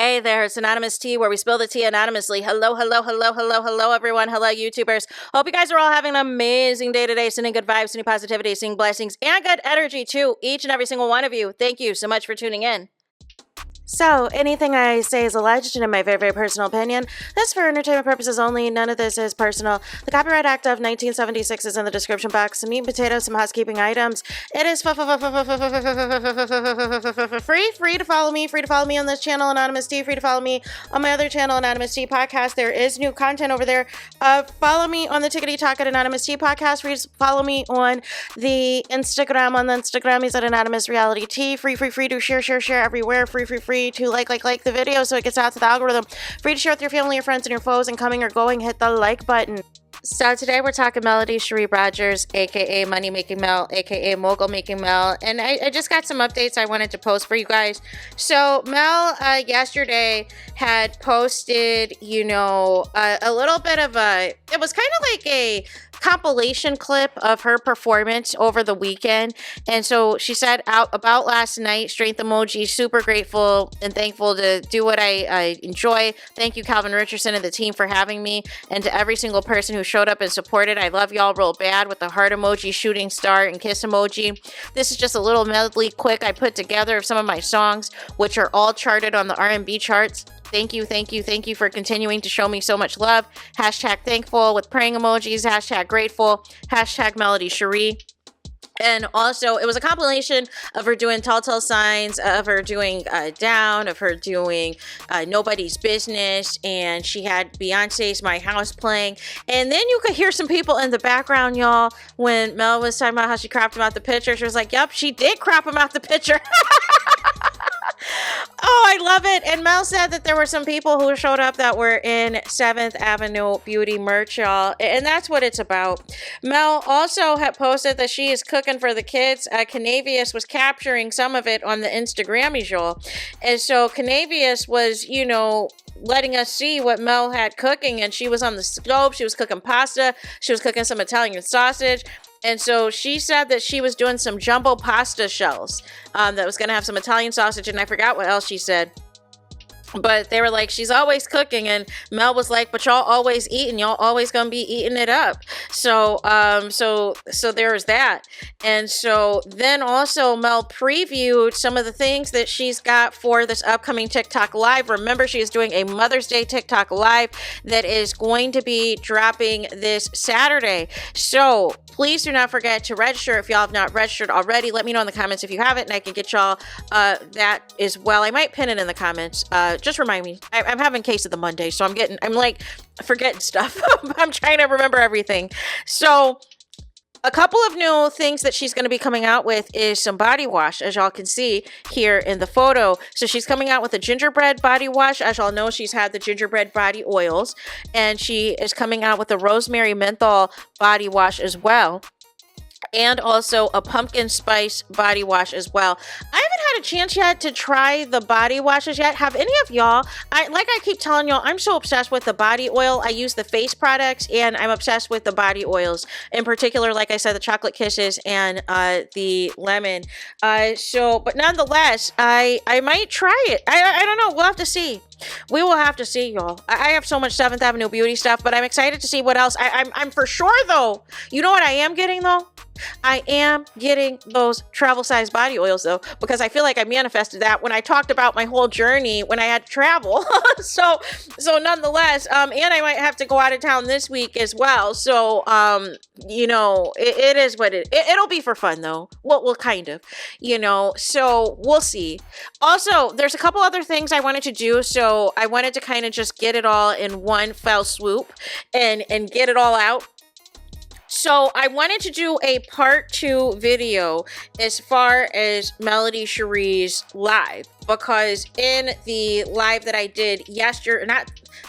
Hey there, it's Anonymous Tea, where we spill the tea anonymously. Hello, everyone. Hello, YouTubers. Hope you guys are all having an amazing day today. Sending good vibes, sending positivity, sending blessings, and good energy to each and every single one of you. Thank you so much for tuning in. So, anything I say is alleged and in my very, very personal opinion. This is for entertainment purposes only. None of this is personal. The Copyright Act of 1976 is in the description box. Some meat and potatoes, some housekeeping items. It is free to follow me. Free to follow me on this channel, Anonymous Tea. Free to follow me on my other channel, Anonymous Tea Podcast. There is new content over there. Follow me on the Tickety Talk at Anonymous Tea Podcast. Free to follow me on the Instagram. On the Instagram, he's at Anonymous Reality Tea. Free to share everywhere. Free to like the video so it gets out to the algorithm. Free to share with your family, your friends, and your foes, and coming or going, hit the like button. So today we're talking Melody Sheree Rogers, aka Money Making Mel, aka Mogul Making Mel, and I just got some updates I wanted to post for you guys. So Mel yesterday had posted, a little bit of it was kind of like a compilation clip of her performance over the weekend. And so she said out about last night, strength emoji, super grateful and thankful to do what I enjoy. Thank you, Calvin Richardson and the team, for having me, and to every single person who showed up and supported. I love y'all real bad, with the heart emoji, shooting star, and kiss emoji. This is just a little medley quick I put together of some of my songs, which are all charted on the R&B charts. Thank you for continuing to show me so much love. Hashtag thankful with praying emojis. Hashtag grateful. Hashtag Melody Sheree. And also, it was a compilation of her doing Telltale Signs, of her doing Down, of her doing Nobody's Business, and she had Beyonce's My House playing. And then you could hear some people in the background, y'all, when Mel was talking about how she cropped him out the picture. She was like, yep, she did crop him out the picture. Oh, I love it. And Mel said that there were some people who showed up that were in 7th Avenue Beauty merch, y'all. And that's what it's about. Mel also had posted that she is cooking for the kids. Canavius was capturing some of it on the Instagrammies, y'all. And so Canavius was, letting us see what Mel had cooking. And she was on the stove. She was cooking pasta. She was cooking some Italian sausage. And so she said that she was doing some jumbo pasta shells that was going to have some Italian sausage, and I forgot what else she said. But they were like, she's always cooking, and Mel was like, but y'all always eating, y'all always gonna be eating it up. So there's that. And so then also Mel previewed some of the things that she's got for this upcoming TikTok live. Remember, she is doing a Mother's Day TikTok live that is going to be dropping this Saturday. So please do not forget to register. If y'all have not registered already, let me know in the comments if you haven't, and I can get y'all that as well. I might pin it in the comments. Just remind me. I'm having case of the Monday, so I'm like forgetting stuff. I'm trying to remember everything. So a couple of new things that she's going to be coming out with is some body wash, as y'all can see here in the photo. So she's coming out with a gingerbread body wash. As y'all know, she's had the gingerbread body oils, and she is coming out with a rosemary menthol body wash as well. And also a pumpkin spice body wash as well. I haven't had a chance yet to try the body washes yet. Have any of y'all? I keep telling y'all, I'm so obsessed with the body oil. I use the face products, and I'm obsessed with the body oils. In particular, like I said, the chocolate kisses and the lemon. But nonetheless, I might try it. I don't know. We'll have to see. We will have to see, y'all. I have so much 7th Avenue Beauty stuff, but I'm excited to see what else. I'm for sure, though. You know what I am getting, though? I am getting those travel size body oils, though, because I feel like I manifested that when I talked about my whole journey when I had to travel. so nonetheless, and I might have to go out of town this week as well. So, it is what it'll be for fun, though. Well, kind of, so we'll see. Also, there's a couple other things I wanted to do. So I wanted to kind of just get it all in one fell swoop and get it all out. So I wanted to do a part 2 video as far as Melody Sheree's live, because in the live that I did yesterday,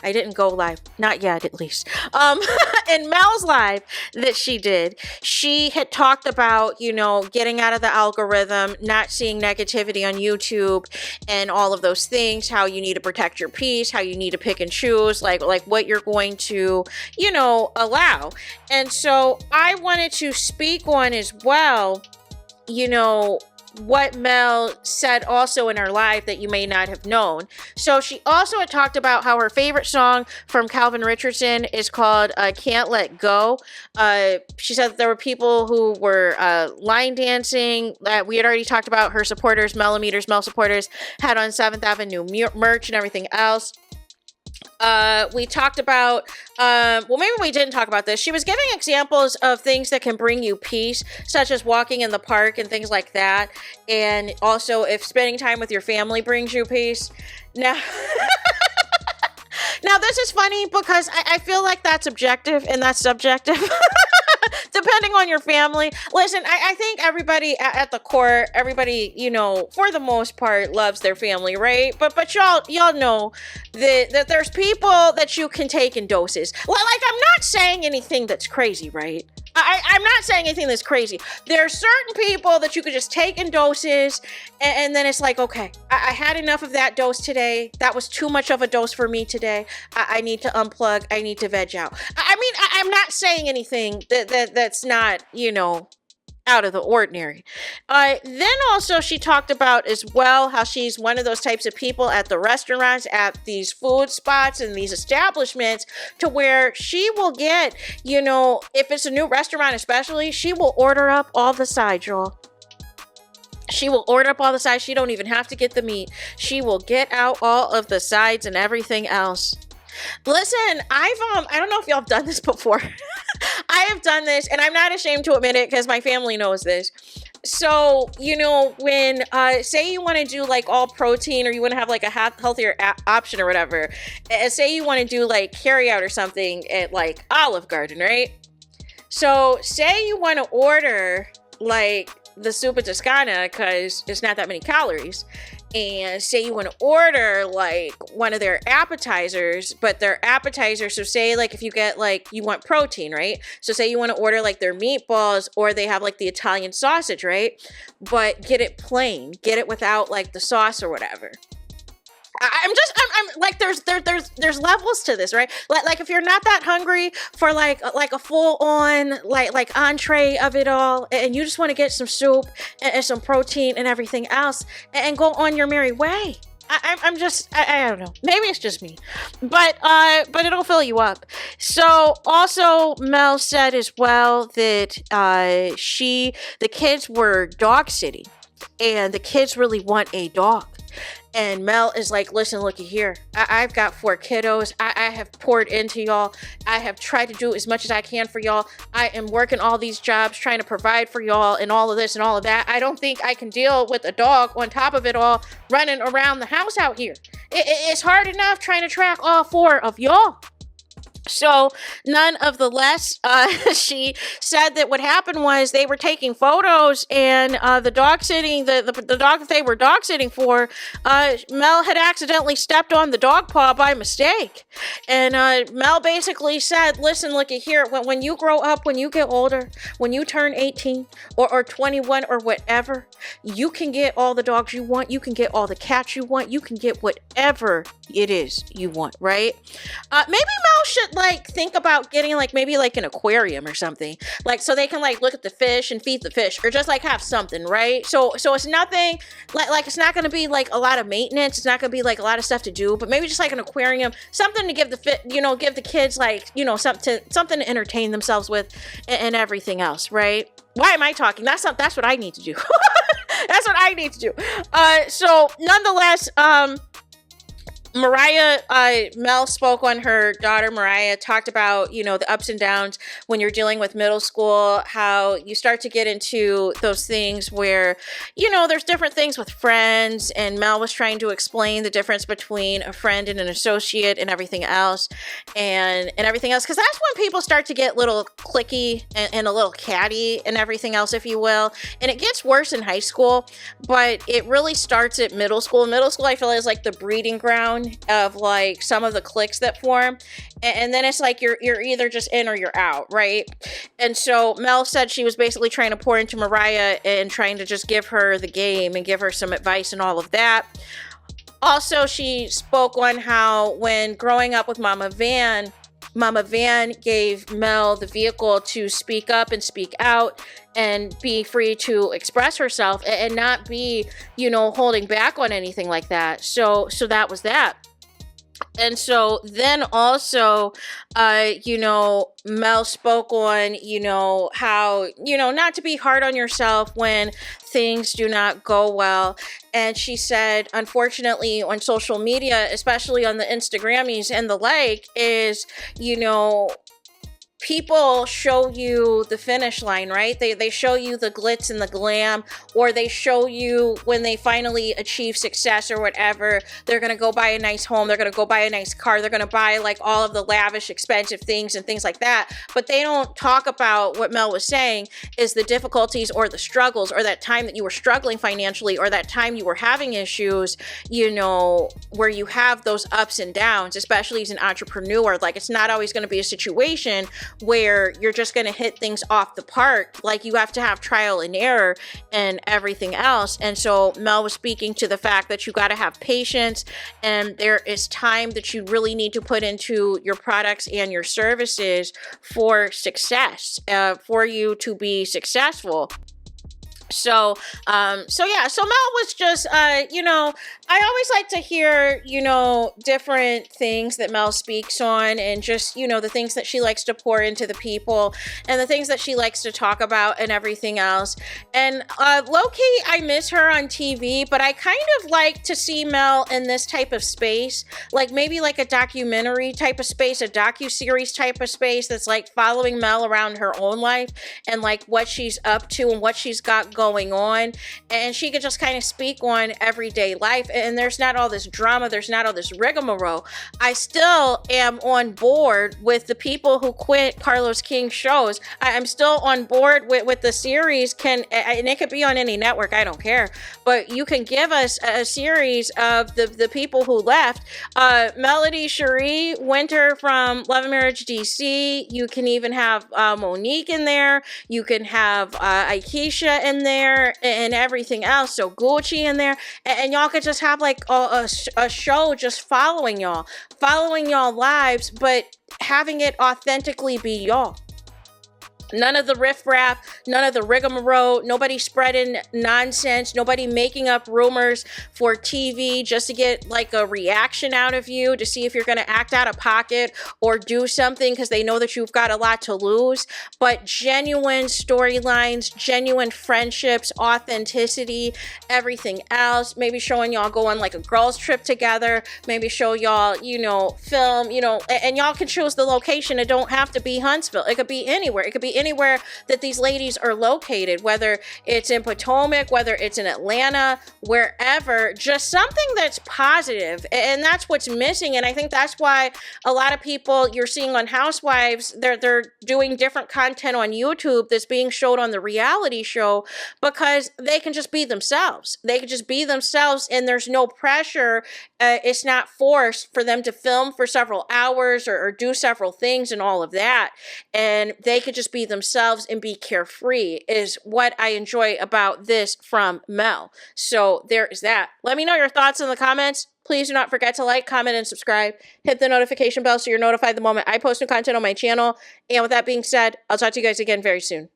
I didn't go live, not yet at least. In Mel's live that she did, she had talked about, getting out of the algorithm, not seeing negativity on YouTube and all of those things, how you need to protect your peace, how you need to pick and choose, like what you're going to, allow. And so I wanted to speak on as well, what Mel said also in her live that you may not have known. So she also had talked about how her favorite song from Calvin Richardson is called Can't Let Go. She said that there were people who were line dancing. We had already talked about her supporters, Millimeters, Mel supporters, had on 7th Avenue merch and everything else. We talked about, well, maybe we didn't talk about this. She was giving examples of things that can bring you peace, such as walking in the park and things like that. And also if spending time with your family brings you peace. Now, now this is funny because I feel like that's objective and that's subjective. Depending on your family. Listen, I think everybody at the core, everybody, you know, for the most part loves their family, right? But y'all know that there's people that you can take in doses. Like, I'm not saying anything that's crazy, right? I'm not saying anything that's crazy. There are certain people that you could just take in doses, and then it's like, okay, I had enough of that dose today. That was too much of a dose for me today. I need to unplug. I need to veg out. I mean, I'm not saying anything that's not, you know, out of the ordinary. Then also she talked about as well how she's one of those types of people at the restaurants, at these food spots and these establishments, to where she will get, you know, if it's a new restaurant especially, she will order up all the sides, y'all. She will order up all the sides. She don't even have to get the meat. She will get out all of the sides and everything else. Listen, I don't know if y'all have done this before. I have done this, and I'm not ashamed to admit it because my family knows this. So, you know, when, say you want to do like all protein, or you want to have like a healthier option or whatever, say you want to do like carry out or something at like Olive Garden, right? So say you want to order like the Super Toscana because it's not that many calories. And say you want to order like one of their appetizers, but their appetizers, so say like if you get like, you want protein, right? So say you want to order like their meatballs, or they have like the Italian sausage, right? But get it plain, get it without like the sauce or whatever. I'm like, there's levels to this, right? Like if you're not that hungry for like a full on like entree of it all, and you just want to get some soup and some protein and everything else and go on your merry way. I don't know. Maybe it's just me, but it'll fill you up. So also Mel said as well that the kids were dog sitting, and the kids really want a dog. And Mel is like, listen, looky here. I've got 4 kiddos. I have poured into y'all. I have tried to do as much as I can for y'all. I am working all these jobs, trying to provide for y'all and all of this and all of that. I don't think I can deal with a dog on top of it all running around the house out here. It's hard enough trying to track all 4 of y'all. So none of the less, she said that what happened was they were taking photos, and the dog sitting, the dog that they were dog sitting for, Mel had accidentally stepped on the dog paw by mistake. And Mel basically said, listen, looky here, when you grow up, when you get older, when you turn 18 or 21 or whatever, you can get all the dogs you want. You can get all the cats you want. You can get whatever it is you want, right? Maybe Mel should like think about getting like maybe like an aquarium or something, like so they can like look at the fish and feed the fish, or just like have something, right? So it's nothing like it's not going to be like a lot of maintenance. It's not going to be like a lot of stuff to do, but maybe just like an aquarium, something to give give the kids like, you know, something to entertain themselves with and everything else, right? Why am I talking? That's what I need to do. That's what I need to do. So nonetheless, Mel spoke on her daughter. Mariah talked about, you know, the ups and downs when you're dealing with middle school, how you start to get into those things where, you know, there's different things with friends, and Mel was trying to explain the difference between a friend and an associate and everything else, and everything else, because that's when people start to get little cliquey and a little catty and everything else, if you will, and it gets worse in high school, but it really starts at middle school. Middle school, I feel, is like the breeding ground of like some of the cliques that form, and then it's like you're either just in or you're out, right? And so Mel said she was basically trying to pour into Mariah and trying to just give her the game and give her some advice and all of that. Also, she spoke on how when growing up with Mama Van, Mama Van gave Mel the vehicle to speak up and speak out and be free to express herself and not be, holding back on anything like that. So that was that. And so then also, Mel spoke on, how, not to be hard on yourself when things do not go well. And she said, unfortunately, on social media, especially on the Instagrammies and the like, is, people show you the finish line, right? They show you the glitz and the glam, or they show you when they finally achieve success or whatever. They're going to go buy a nice home. They're going to go buy a nice car. They're going to buy like all of the lavish, expensive things and things like that. But they don't talk about what Mel was saying is the difficulties or the struggles or that time that you were struggling financially or that time you were having issues, where you have those ups and downs, especially as an entrepreneur. Like, it's not always going to be a situation where you're just going to hit things off the park. Like, you have to have trial and error and everything else. And so Mel was speaking to the fact that you got to have patience, and there is time that you really need to put into your products and your services for success, for you to be successful. So Mel was just, I always like to hear, different things that Mel speaks on, and just, the things that she likes to pour into the people and the things that she likes to talk about and everything else. And low-key, I miss her on TV, but I kind of like to see Mel in this type of space, like maybe like a documentary type of space, a docu-series type of space that's like following Mel around her own life and like what she's up to and what she's got going on, and she could just kind of speak on everyday life, and there's not all this drama, there's not all this rigmarole. I still am on board with the people who quit Carlos King shows. I'm still on board with the series, and it could be on any network, I don't care, but you can give us a series of the people who left. Melody, Sheree, Winter from Love and Marriage DC. You can even have Monique in there. You can have Aikisha in there and everything else. So Gucci in there, and y'all could just have like a show just following y'all lives, but having it authentically be y'all. None of the riffraff, none of the rigmarole, nobody spreading nonsense, nobody making up rumors for TV just to get like a reaction out of you to see if you're going to act out of pocket or do something because they know that you've got a lot to lose. But genuine storylines, genuine friendships, authenticity, everything else. Maybe showing y'all go on like a girls trip together, maybe show y'all, film, and y'all can choose the location. It don't have to be Huntsville. It could be anywhere. It could be anywhere that these ladies are located, whether it's in Potomac, whether it's in Atlanta, wherever, just something that's positive. And that's what's missing. And I think that's why a lot of people you're seeing on Housewives, they're doing different content on YouTube that's being showed on the reality show, because they can just be themselves. They can just be themselves, and there's no pressure. It's not forced for them to film for several hours or do several things and all of that. And they could just be themselves and be carefree, is what I enjoy about this from Mel. So there is that. Let me know your thoughts in the comments. Please do not forget to like, comment, and subscribe. Hit the notification bell so you're notified the moment I post new content on my channel. And with that being said, I'll talk to you guys again very soon.